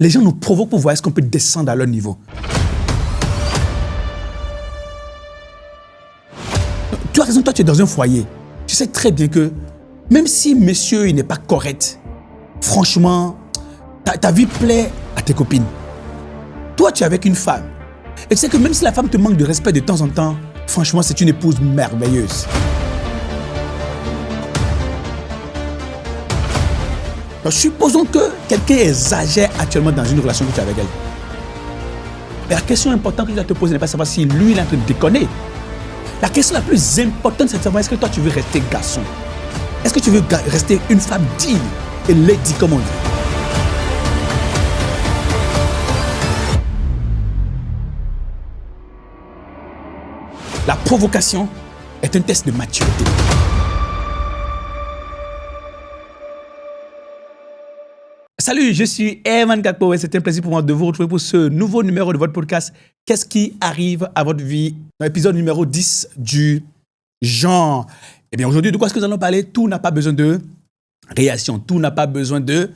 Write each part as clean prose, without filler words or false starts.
Les gens nous provoquent pour voir est-ce qu'on peut descendre à leur niveau. Tu as raison, toi tu es dans un foyer. Tu sais très bien que même si monsieur il n'est pas correct, franchement, ta vie plaît à tes copines. Toi tu es avec une femme. Et tu sais que même si la femme te manque de respect de temps en temps, franchement c'est une épouse merveilleuse. Donc, supposons que quelqu'un exagère actuellement dans une relation que tu as avec elle. Mais la question importante que tu dois te poser n'est pas de savoir si lui il est en train de déconner. La question la plus importante, c'est de savoir est-ce que toi tu veux rester garçon? Est-ce que tu veux rester une femme digne et lady comme on dit? La provocation est un test de maturité. Salut, je suis Eman Gakpo et c'est un plaisir pour moi de vous retrouver pour ce nouveau numéro de votre podcast. Qu'est-ce qui arrive à votre vie? Dans l'épisode numéro 10 du genre. Eh bien, aujourd'hui, de quoi est-ce que nous allons parler? Tout n'a pas besoin de réaction. Tout n'a pas besoin de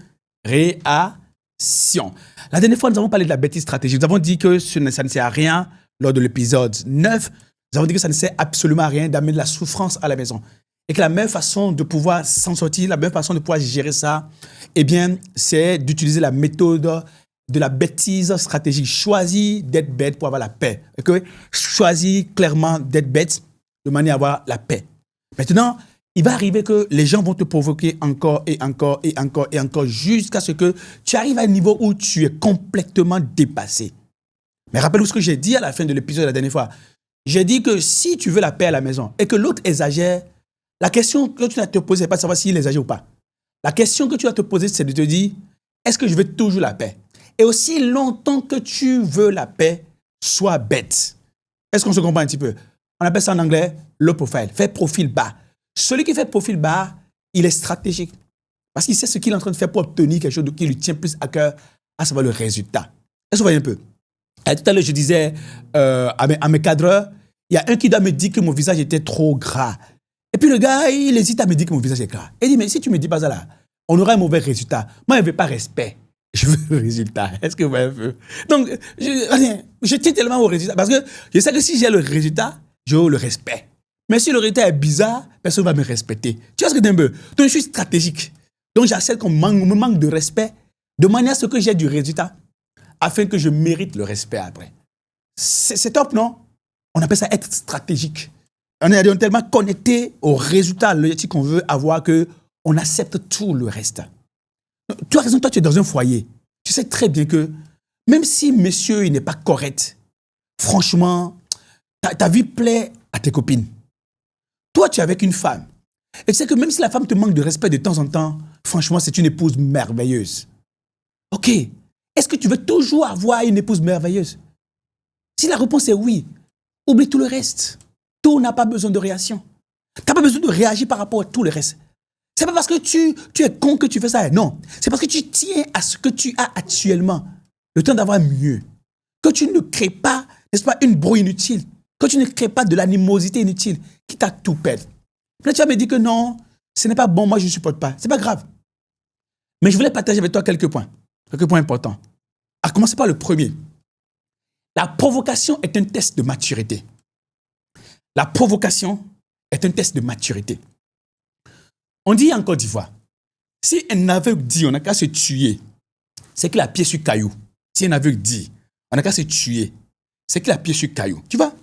réaction. La dernière fois, nous avons parlé de la bêtise stratégique. Nous avons dit que ça ne sert à rien lors de l'épisode 9. Nous avons dit que ça ne sert absolument à rien d'amener de la souffrance à la maison. Et que la meilleure façon de pouvoir s'en sortir, la meilleure façon de pouvoir gérer ça, eh bien, c'est d'utiliser la méthode de la bêtise stratégique. Choisis d'être bête pour avoir la paix. Okay? Choisis clairement d'être bête de manière à avoir la paix. Maintenant, il va arriver que les gens vont te provoquer encore et encore et encore et encore jusqu'à ce que tu arrives à un niveau où tu es complètement dépassé. Mais rappelle-vous ce que j'ai dit à la fin de l'épisode la dernière fois. J'ai dit que si tu veux la paix à la maison et que l'autre exagère, la question que tu dois te poser, ce n'est pas de savoir s'il exagère ou pas. La question que tu dois te poser, c'est de te dire, est-ce que je veux toujours la paix? Et aussi longtemps que tu veux la paix, sois bête. Est-ce qu'on se comprend un petit peu? On appelle ça en anglais low profile, fait profil bas. Celui qui fait profil bas, il est stratégique. Parce qu'il sait ce qu'il est en train de faire pour obtenir quelque chose qui lui tient plus à cœur, à savoir le résultat. Est-ce que vous voyez un peu? Et tout à l'heure, je disais à mes cadreurs, il y a un qui doit me dire que mon visage était trop gras. Et puis le gars, il hésite à me dire que mon visage est gras. Il dit, mais si tu ne me dis pas ça là, on aura un mauvais résultat. Moi, je ne veux pas respect. Je veux le résultat. Est-ce que vous voyez un peu? Donc, je tiens tellement au résultat. Parce que je sais que si j'ai le résultat, j'aurai le respect. Mais si le résultat est bizarre, personne ne va me respecter. Tu vois ce que tu veux? Donc, je suis stratégique. Donc, j'accepte qu'on me manque de respect de manière à ce que j'ai du résultat afin que je mérite le respect après. C'est top, non? On appelle ça être stratégique. On est tellement connecté au résultat, à l'objectif qu'on veut avoir qu'on accepte tout le reste. Tu as raison, toi tu es dans un foyer. Tu sais très bien que même si monsieur il n'est pas correct, franchement, ta vie plaît à tes copines. Toi tu es avec une femme. Et tu sais que même si la femme te manque de respect de temps en temps, franchement c'est une épouse merveilleuse. Ok, est-ce que tu veux toujours avoir une épouse merveilleuse? Si la réponse est oui, oublie tout le reste. Tout n'a pas besoin de réaction. Tu n'as pas besoin de réagir par rapport à tout le reste. Ce n'est pas parce que tu es con que tu fais ça. Non. C'est parce que tu tiens à ce que tu as actuellement. Le temps d'avoir mieux. Que tu ne crées pas, n'est-ce pas, une brouille inutile. Que tu ne crées pas de l'animosité inutile qui t'a tout perdre. Là, tu vas me dire que non, ce n'est pas bon, moi je ne supporte pas. Ce n'est pas grave. Mais je voulais partager avec toi quelques points importants. À commencer par le premier. La provocation est un test de maturité. La provocation est un test de maturité. On dit en Côte d'Ivoire, si un aveugle dit on n'a qu'à se tuer, c'est qu'il a pied sur caillou. Si un aveugle dit on n'a qu'à se tuer, c'est qu'il a pied sur caillou. Tu vois,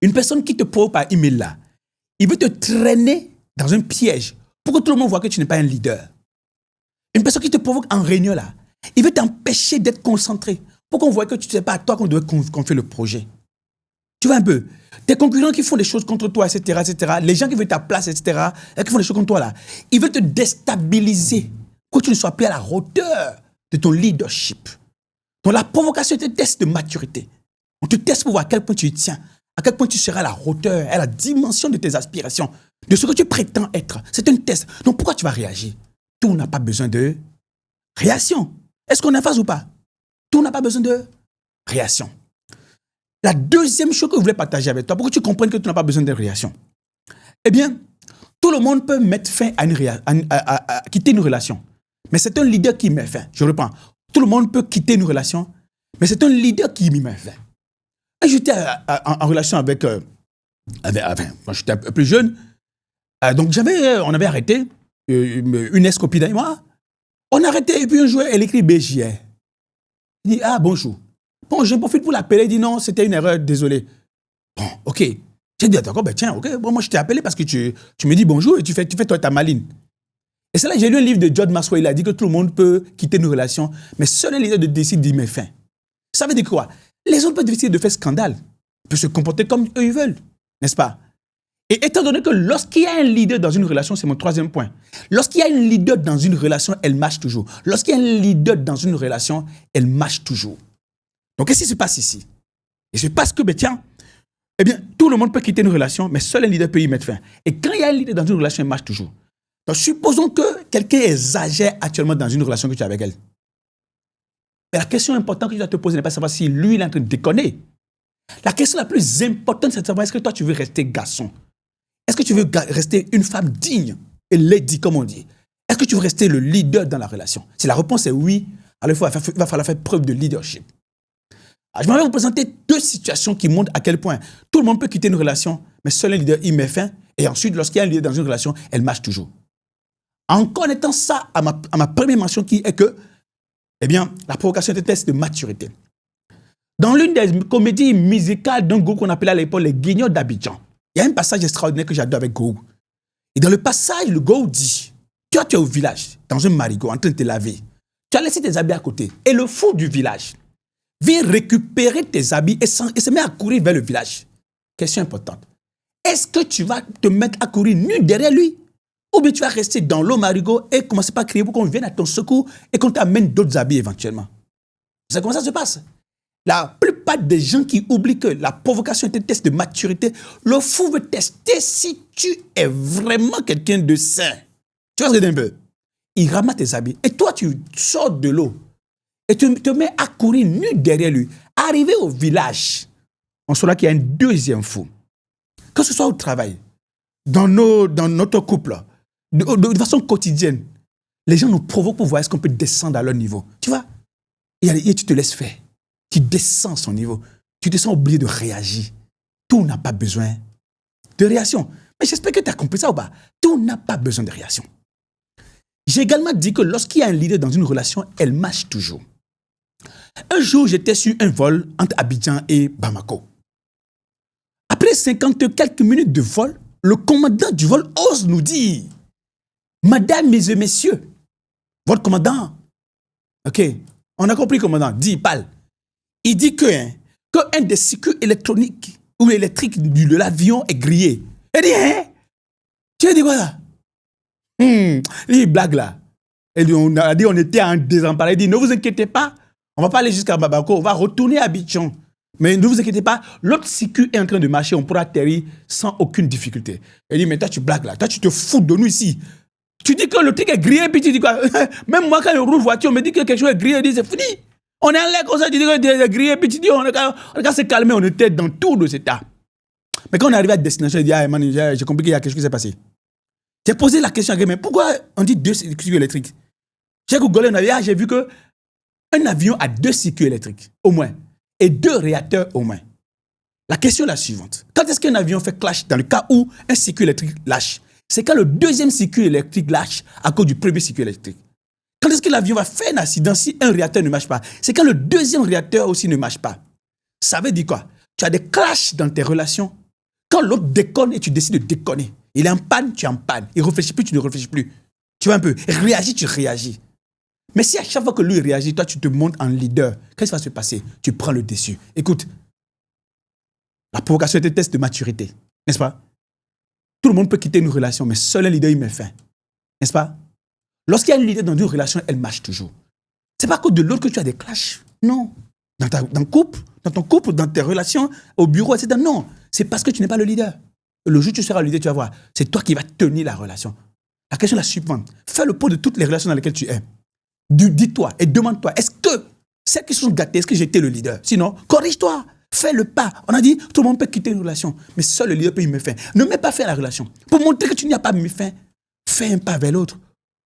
une personne qui te provoque par email là, il veut te traîner dans un piège pour que tout le monde voit que tu n'es pas un leader. Une personne qui te provoque en réunion là, il veut t'empêcher d'être concentré pour qu'on voit que tu ne sais pas à toi qu'on doit confier le projet. Tu vois un peu? Tes concurrents qui font des choses contre toi, etc., etc., les gens qui veulent ta place, etc., et qui font des choses contre toi, là, ils veulent te déstabiliser pour que tu ne sois plus à la hauteur de ton leadership. Donc, la provocation est un test de maturité. On te teste pour voir à quel point tu y tiens, à quel point tu seras à la hauteur, à la dimension de tes aspirations, de ce que tu prétends être. C'est un test. Donc, pourquoi tu vas réagir? Tout n'a pas besoin de réaction. Est-ce qu'on est en phase ou pas? Tout n'a pas besoin de réaction. La deuxième chose que je voulais partager avec toi, pour que tu comprennes que tu n'as pas besoin de réaction. Eh bien, tout le monde peut mettre fin à quitter une relation. Mais c'est un leader qui met fin. Je reprends. Tout le monde peut quitter une relation, mais c'est un leader qui m'y met fin. Et j'étais en relation avec, quand j'étais un peu plus jeune, donc on avait arrêté, une ex-copine et moi, on a arrêté, et puis un jour, elle écrit BJR. Il dit, ah, bonjour. Bon, je profite pour l'appeler, il dit, non, c'était une erreur, désolé. Bon, ok. J'ai dit, d'accord, ben tiens, ok, bon, moi je t'ai appelé parce que tu me dis bonjour et tu fais toi ta maline. Et c'est là que j'ai lu un livre de John Maxwell, il a dit que tout le monde peut quitter une relation, mais seul un leader décide d'y mettre fin. Ça veut dire quoi? Les autres peuvent décider de faire scandale, peuvent se comporter comme eux ils veulent, n'est-ce pas? Et étant donné que lorsqu'il y a un leader dans une relation, c'est mon troisième point, lorsqu'il y a un leader dans une relation, elle marche toujours. Lorsqu'il y a un leader dans une relation, elle marche toujours. Donc qu'est-ce qui se passe ici? Il se passe que, ben tiens, eh bien, tout le monde peut quitter une relation, mais seul un leader peut y mettre fin. Et quand il y a un leader dans une relation, il marche toujours. Donc, supposons que quelqu'un exagère actuellement dans une relation que tu as avec elle. Mais la question importante que tu dois te poser n'est pas de savoir si lui, il est en train de déconner. La question la plus importante, c'est de savoir est-ce que toi, tu veux rester garçon? Est-ce que tu veux rester une femme digne et lady, comme on dit? Est-ce que tu veux rester le leader dans la relation? Si la réponse est oui, alors il va falloir faire preuve de leadership. Je vais vous présenter deux situations qui montrent à quel point tout le monde peut quitter une relation, mais seul un leader y met fin. Et ensuite, lorsqu'il y a un leader dans une relation, elle marche toujours. En connaissant ça à ma première mention qui est que, eh bien, la provocation est un test de maturité. Dans l'une des comédies musicales d'un groupe qu'on appelait à l'époque les Guignols d'Abidjan, il y a un passage extraordinaire que j'adore avec Gou. Et dans le passage, le Gou dit, tu es au village, dans un marigot, en train de te laver. Tu as laissé tes habits à côté. Et le fou du village vient récupérer tes habits et se met à courir vers le village. Question importante. Est-ce que tu vas te mettre à courir nu derrière lui? Ou bien tu vas rester dans l'eau marigot et commencer par crier pour qu'on vienne à ton secours et qu'on t'amène d'autres habits éventuellement? C'est comment ça se passe? La plupart des gens qui oublient que la provocation est un test de maturité, le fou veut tester si tu es vraiment quelqu'un de sain. Tu vois ce que je veux dire? Il ramasse tes habits et toi tu sors de l'eau. Et tu te mets à courir nu derrière lui. Arrivé au village, on saura qu'il y a un deuxième fou. Que ce soit au travail, dans notre couple, de façon quotidienne, les gens nous provoquent pour voir est-ce qu'on peut descendre à leur niveau. Tu vois? Et tu te laisses faire. Tu descends son niveau. Tu te sens obligé de réagir. Tout n'a pas besoin de réaction. Mais j'espère que tu as compris ça ou pas. Tout n'a pas besoin de réaction. J'ai également dit que lorsqu'il y a un leader dans une relation, elle marche toujours. Un jour, j'étais sur un vol entre Abidjan et Bamako. Après 50 quelques minutes de vol, le commandant du vol ose nous dire, Madame, et messieurs, votre commandant, ok, on a compris, commandant, dit, parle. Il dit que un des circuits électroniques ou électriques de l'avion est grillé. Il dit, hein? Tu as dit quoi là? Il blague là. On a dit on était en désemparé. Il dit, ne vous inquiétez pas, on ne va pas aller jusqu'à Bamako, on va retourner à Abidjan. Mais ne vous inquiétez pas, l'autre circuit est en train de marcher, on pourra atterrir sans aucune difficulté. Il dit, mais toi tu blagues là, toi tu te fous de nous ici. Tu dis que le truc est grillé, puis tu dis quoi? Même moi quand je roule voiture, on me dit que quelque chose est grillé, je dis c'est fini. On est en l'air comme ça, tu dis que c'est grillé, puis tu dis on a qu'à se calmer, on était dans tout de cet état. Mais quand on est arrivé à destination, je dis, ah man, j'ai compris qu'il y a quelque chose qui s'est passé. J'ai posé la question à quelqu'un, mais pourquoi on dit deux circuits électriques? J'ai googlé, j'ai vu qu'un avion a deux circuits électriques, au moins, et deux réacteurs au moins. La question est la suivante. Quand est-ce qu'un avion fait clash dans le cas où un circuit électrique lâche? C'est quand le deuxième circuit électrique lâche à cause du premier circuit électrique. Quand est-ce que l'avion va faire un accident si un réacteur ne marche pas? C'est quand le deuxième réacteur aussi ne marche pas. Ça veut dire quoi? Tu as des clashs dans tes relations. Quand l'autre déconne et tu décides de déconner. Il est en panne, tu es en panne. Il ne réfléchit plus, tu ne réfléchis plus. Tu vois un peu? Il réagit, tu réagis. Mais si à chaque fois que lui réagit, toi tu te montes en leader, qu'est-ce qui va se passer? Tu prends le dessus. Écoute, la provocation est un test de maturité, n'est-ce pas? Tout le monde peut quitter une relation, mais seul un leader y met fin, n'est-ce pas? Lorsqu'il y a un leader dans une relation, elle marche toujours. Ce n'est pas à cause de l'autre que tu as des clashs. Non. Dans ton couple, dans tes relations, au bureau, etc. Non. C'est parce que tu n'es pas le leader. Le jour où tu seras le leader, tu vas voir. C'est toi qui vas tenir la relation. La question est la suivante. Fais le pot de toutes les relations dans lesquelles tu es. Dis-toi et demande-toi, est-ce que celles qui sont gâtées, est-ce que j'étais le leader? Sinon, corrige-toi. Fais le pas. On a dit, tout le monde peut quitter une relation, mais seul le leader peut y mettre fin. Ne mets pas fin à la relation. Pour montrer que tu n'y as pas mis fin, fais un pas vers l'autre.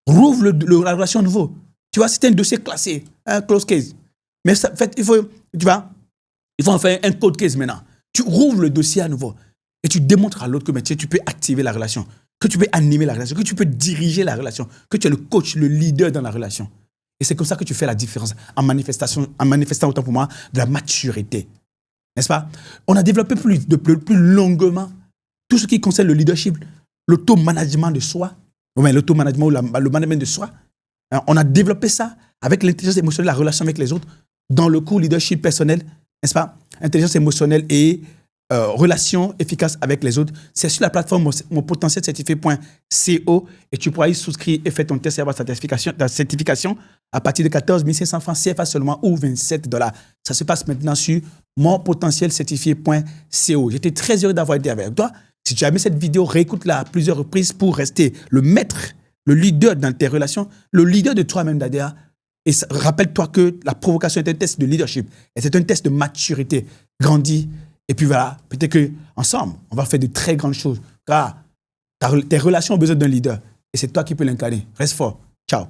Rouvre la relation à nouveau. Tu vois, c'est un dossier classé, un close case. Mais ça, en fait, il faut en faire un cold case maintenant. Tu rouvres le dossier à nouveau et tu démontres à l'autre que tu peux activer la relation, que tu peux animer la relation, que tu peux diriger la relation, que tu es le coach, le leader dans la relation. Et c'est comme ça que tu fais la différence en manifestant autant pour moi de la maturité. N'est-ce pas? On a développé plus longuement tout ce qui concerne le leadership, l'auto-management de soi, l'auto-management ou le management de soi. On a développé ça avec l'intelligence émotionnelle, la relation avec les autres, dans le cours leadership personnel, n'est-ce pas? Intelligence émotionnelle et relation efficace avec les autres. C'est sur la plateforme monpotentielcertifié.co et tu pourras y souscrire et faire ton test et avoir ta certification à partir de 14 500 francs CFA seulement ou $27. Ça se passe maintenant sur monpotentielcertifié.co. J'étais très heureux d'avoir été avec toi. Si tu as aimé cette vidéo, réécoute-la à plusieurs reprises pour rester le maître, le leader dans tes relations, le leader de toi-même, Dadea. Et rappelle-toi que la provocation est un test de leadership et c'est un test de maturité. Grandis. Et puis voilà, peut-être qu'ensemble, on va faire de très grandes choses. Car tes relations ont besoin d'un leader. Et c'est toi qui peux l'incarner. Reste fort. Ciao.